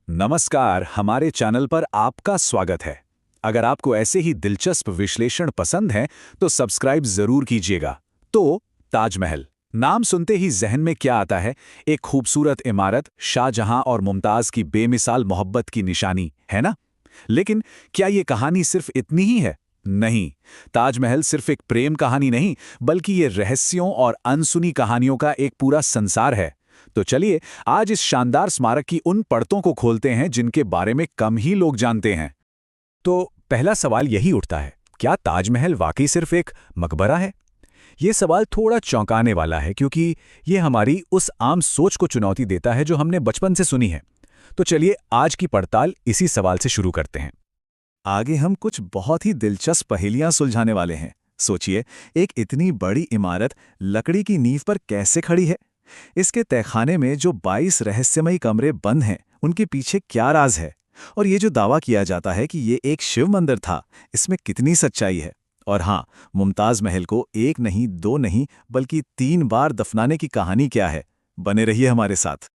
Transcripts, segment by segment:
नमस्कार, हमारे चैनल पर आपका स्वागत है। अगर आपको ऐसे ही दिलचस्प विश्लेषण पसंद है तो सब्सक्राइब जरूर कीजिएगा। तो ताजमहल नाम सुनते ही जहन में क्या आता है? एक खूबसूरत इमारत, शाहजहां और मुमताज की बेमिसाल मोहब्बत की निशानी, है ना? लेकिन क्या ये कहानी सिर्फ इतनी ही है? नहीं, ताजमहल सिर्फ एक प्रेम कहानी नहीं, बल्कि ये रहस्यों और अनसुनी कहानियों का एक पूरा संसार है। तो चलिए आज इस शानदार स्मारक की उन परतों को खोलते हैं जिनके बारे में कम ही लोग जानते हैं। तो पहला सवाल यही उठता है, क्या ताजमहल वाकई सिर्फ एक मकबरा है? ये सवाल थोड़ा चौंकाने वाला है क्योंकि ये हमारी उस आम सोच को चुनौती देता है जो हमने बचपन से सुनी है। तो चलिए आज की पड़ताल इसी सवाल से शुरू करते हैं। आगे हम कुछ बहुत ही दिलचस्प पहेलियां सुलझाने वाले हैं। सोचिए, एक इतनी बड़ी इमारत लकड़ी की नींव पर कैसे खड़ी है? इसके तहखाने में जो 22 रहस्यमयी कमरे बंद हैं, उनके पीछे क्या राज है? और ये जो दावा किया जाता है कि ये एक शिव मंदिर था, इसमें कितनी सच्चाई है? और हाँ, मुमताज महल को एक नहीं, दो नहीं, बल्कि 3 बार दफनाने की कहानी क्या है? बने रहिए हमारे साथ।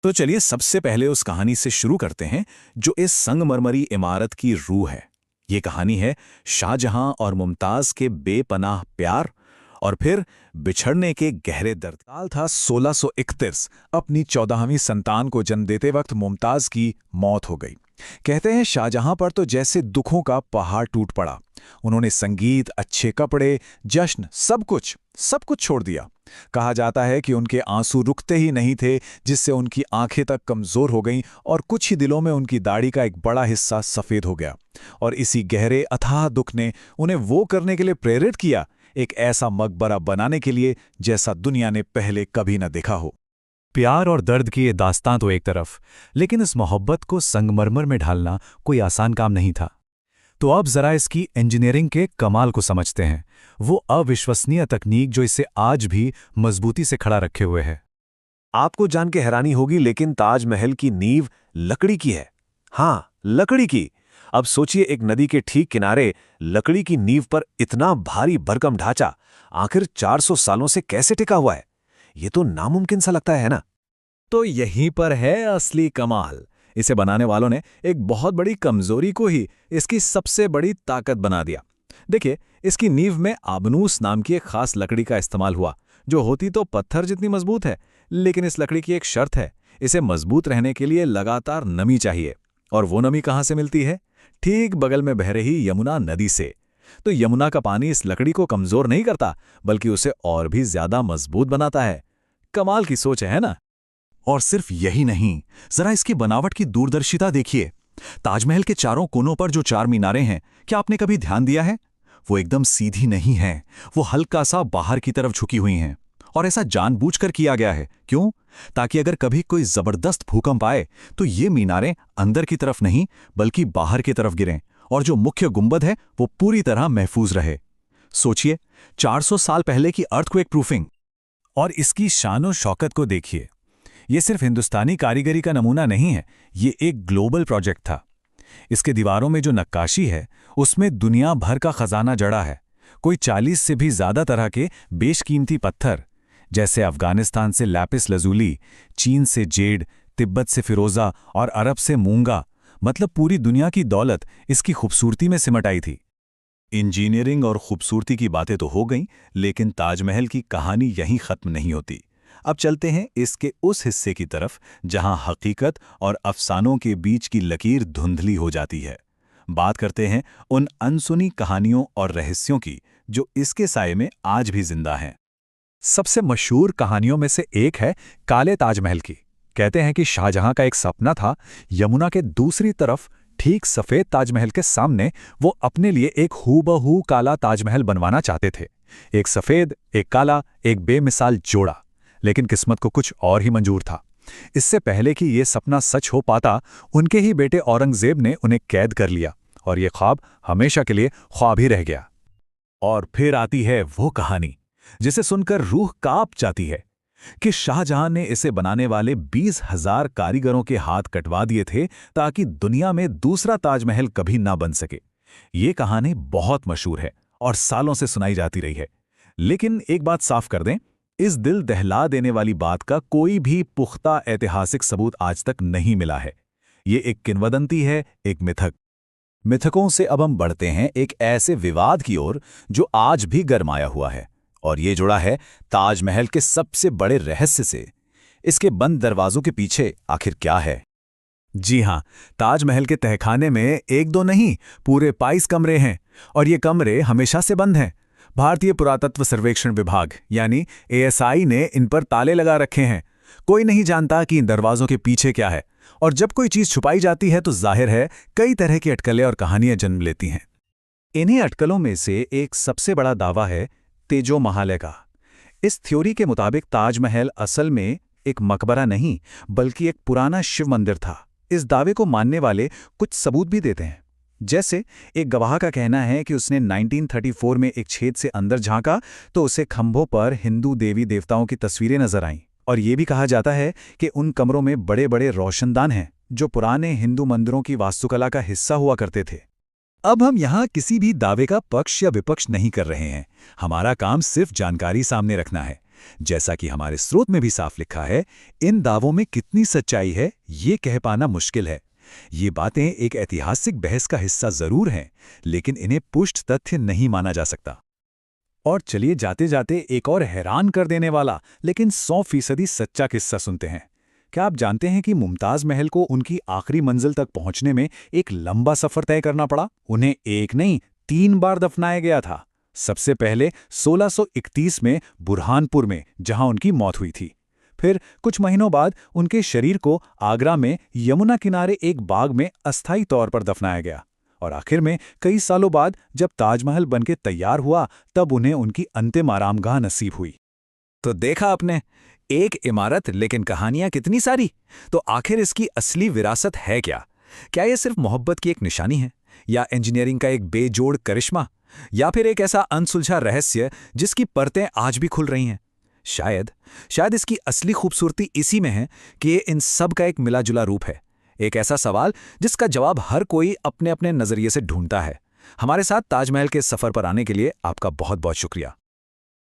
तो चलिए सबसे पहले उस कहानी से शुरू करते हैं जो इस संगमरमरी इमारत की रूह है। ये कहानी है शाहजहां और मुमताज के बेपनाह प्यार और फिर बिछड़ने के गहरे दर्द। साल था 1631। अपनी 14वीं संतान को जन्म देते वक्त मुमताज की मौत हो गई। कहते हैं शाहजहां पर तो जैसे दुखों का पहाड़ टूट पड़ा। उन्होंने संगीत, अच्छे कपड़े, जश्न, सब कुछ छोड़ दिया। कहा जाता है कि उनके आंसू रुकते ही नहीं थे, जिससे उनकी आंखें तक कमजोर हो गईं और कुछ ही दिनों में उनकी दाढ़ी का एक बड़ा हिस्सा सफेद हो गया। और इसी गहरे अथाह दुख ने उन्हें वो करने के लिए प्रेरित किया, एक ऐसा मकबरा बनाने के लिए जैसा दुनिया ने पहले कभी न देखा हो। प्यार और दर्द की ये दास्तां तो एक तरफ, लेकिन इस मोहब्बत को संगमरमर में ढालना कोई आसान काम नहीं था। तो अब जरा इसकी इंजीनियरिंग के कमाल को समझते हैं, वो अविश्वसनीय तकनीक जो इसे आज भी मजबूती से खड़ा रखे हुए है। आपको जान के हैरानी होगी, लेकिन ताजमहल की नींव लकड़ी की है। हाँ, लकड़ी की। अब सोचिए, एक नदी के ठीक किनारे लकड़ी की नींव पर इतना भारी भरकम ढांचा आखिर 400 सालों से कैसे टिका हुआ है? ये तो नामुमकिन सा लगता है ना? तो यहीं पर है असली कमाल। इसे बनाने वालों ने एक बहुत बड़ी कमजोरी को ही इसकी सबसे बड़ी ताकत बना दिया। देखिए, इसकी नींव में आबनूस नाम की एक खास लकड़ी का इस्तेमाल हुआ, जो होती तो पत्थर जितनी मजबूत है, लेकिन इस लकड़ी की एक शर्त है, इसे मजबूत रहने के लिए लगातार नमी चाहिए। और वो नमी कहाँ से मिलती है? ठीक बगल में बह रही यमुना नदी से। तो यमुना का पानी इस लकड़ी को कमजोर नहीं करता, बल्कि उसे और भी ज्यादा मजबूत बनाता है। कमाल की सोच है ना? और सिर्फ यही नहीं, जरा इसकी बनावट की दूरदर्शिता देखिए। ताजमहल के चारों कोनों पर जो 4 मीनारें हैं, क्या आपने कभी ध्यान दिया है? वो एकदम सीधी नहीं है, वो हल्का सा बाहर की तरफ झुकी हुई हैं। और ऐसा जानबूझकर किया गया है। क्यों? ताकि अगर कभी कोई जबरदस्त भूकंप आए तो ये मीनारें अंदर की तरफ नहीं, बल्कि बाहर की तरफ गिरें, और जो मुख्य गुंबद है वो पूरी तरह महफूज रहे। सोचिए, 400 साल पहले की अर्थक्वेक प्रूफिंग। और इसकी शान शौकत को देखिए। ये सिर्फ हिंदुस्तानी कारीगरी का नमूना नहीं है, ये एक ग्लोबल प्रोजेक्ट था। इसके दीवारों में जो नक्काशी है, उसमें दुनिया भर का खजाना जड़ा है। कोई 40 से भी ज्यादा तरह के बेशकीमती पत्थर, जैसे अफगानिस्तान से लैपिस लजूली, चीन से जेड, तिब्बत से फिरोजा और अरब से मूंगा, मतलब पूरी दुनिया की दौलत इसकी खूबसूरती में सिमट आई थी। इंजीनियरिंग और खूबसूरती की बातें तो हो गईं, लेकिन ताजमहल की कहानी यहीं खत्म नहीं होती। अब चलते हैं इसके उस हिस्से की तरफ जहां हकीकत और अफसानों के बीच की लकीर धुंधली हो जाती है। बात करते हैं उन अनसुनी कहानियों और रहस्यों की जो इसके साये में आज भी जिंदा हैं। सबसे मशहूर कहानियों में से एक है काले ताजमहल की। कहते हैं कि शाहजहां का एक सपना था, यमुना के दूसरी तरफ ठीक सफेद ताजमहल के सामने वो अपने लिए एक हूबहू काला ताजमहल बनवाना चाहते थे। एक सफेद, एक काला, एक बेमिसाल जोड़ा। लेकिन किस्मत को कुछ और ही मंजूर था। इससे पहले कि यह सपना सच हो पाता, उनके ही बेटे औरंगजेब ने उन्हें कैद कर लिया और यह ख्वाब हमेशा के लिए ख्वाब ही रह गया। और फिर आती है वो कहानी जिसे सुनकर रूह कांप जाती है कि शाहजहां ने इसे बनाने वाले 20,000 कारीगरों के हाथ कटवा दिए थे ताकि दुनिया में दूसरा ताजमहल कभी ना बन सके। ये कहानी बहुत मशहूर है और सालों से सुनाई जाती रही है। लेकिन एक बात साफ कर दें, इस दिल दहला देने वाली बात का कोई भी पुख्ता ऐतिहासिक सबूत आज तक नहीं मिला है। ये एक किंवदंती है, एक मिथक। मिथकों से अब हम बढ़ते हैं एक ऐसे विवाद की ओर जो आज भी गरमाया हुआ है, और ये जुड़ा है ताजमहल के सबसे बड़े रहस्य से। इसके बंद दरवाजों के पीछे आखिर क्या है? जी हां, ताजमहल के तहखाने में एक दो नहीं, पूरे 22 कमरे हैं, और ये कमरे हमेशा से बंद हैं। भारतीय पुरातत्व सर्वेक्षण विभाग यानी ASI ने इन पर ताले लगा रखे हैं। कोई नहीं जानता कि इन दरवाजों के पीछे क्या है, और जब कोई चीज छुपाई जाती है तो जाहिर है कई तरह की अटकलें और कहानियां जन्म लेती हैं। इन्हीं अटकलों में से एक सबसे बड़ा दावा है तेजो महालय का। इस थ्योरी के मुताबिक ताजमहल असल में एक मकबरा नहीं, बल्कि एक पुराना शिव मंदिर था। इस दावे को मानने वाले कुछ सबूत भी देते हैं। जैसे एक गवाह का कहना है कि उसने 1934 में एक छेद से अंदर झांका तो उसे खंभों पर हिंदू देवी देवताओं की तस्वीरें नजर आईं। और ये भी कहा जाता है कि उन कमरों में बड़े बड़े रोशनदान हैं जो पुराने हिंदू मंदिरों की वास्तुकला का हिस्सा हुआ करते थे। अब हम यहाँ किसी भी दावे का पक्ष या विपक्ष नहीं कर रहे हैं। हमारा काम सिर्फ जानकारी सामने रखना है। जैसा कि हमारे स्रोत में भी साफ लिखा है, इन दावों में कितनी सच्चाई है ये कह पाना मुश्किल है। ये बातें एक ऐतिहासिक बहस का हिस्सा जरूर हैं, लेकिन इन्हें पुष्ट तथ्य नहीं माना जा सकता। और चलिए जाते जाते एक और हैरान कर देने वाला लेकिन 100% सच्चा किस्सा सुनते हैं। क्या आप जानते हैं कि मुमताज महल को उनकी आखिरी मंजिल तक पहुंचने में एक लंबा सफर तय करना पड़ा? उन्हें एक नहीं 3 बार दफनाया गया था। सबसे पहले 1631 में बुरहानपुर में, जहां उनकी मौत हुई थी। फिर कुछ महीनों बाद उनके शरीर को आगरा में यमुना किनारे एक बाग में अस्थायी तौर पर दफनाया गया। और आखिर में कई सालों बाद जब ताजमहल बनके तैयार हुआ, तब उन्हें उनकी अंतिम आरामगाह नसीब हुई। तो देखा आपने, एक इमारत लेकिन कहानियां कितनी सारी। तो आखिर इसकी असली विरासत है क्या? क्या यह सिर्फ मोहब्बत की एक निशानी है, या इंजीनियरिंग का एक बेजोड़ करिश्मा, या फिर एक ऐसा अनसुलझा रहस्य जिसकी परतें आज भी खुल रही हैं? शायद इसकी असली खूबसूरती इसी में है कि ये इन सब का एक मिला-जुला रूप है। एक ऐसा सवाल जिसका जवाब हर कोई अपने अपने नजरिए से ढूंढता है। हमारे साथ ताजमहल के सफर पर आने के लिए आपका बहुत बहुत शुक्रिया।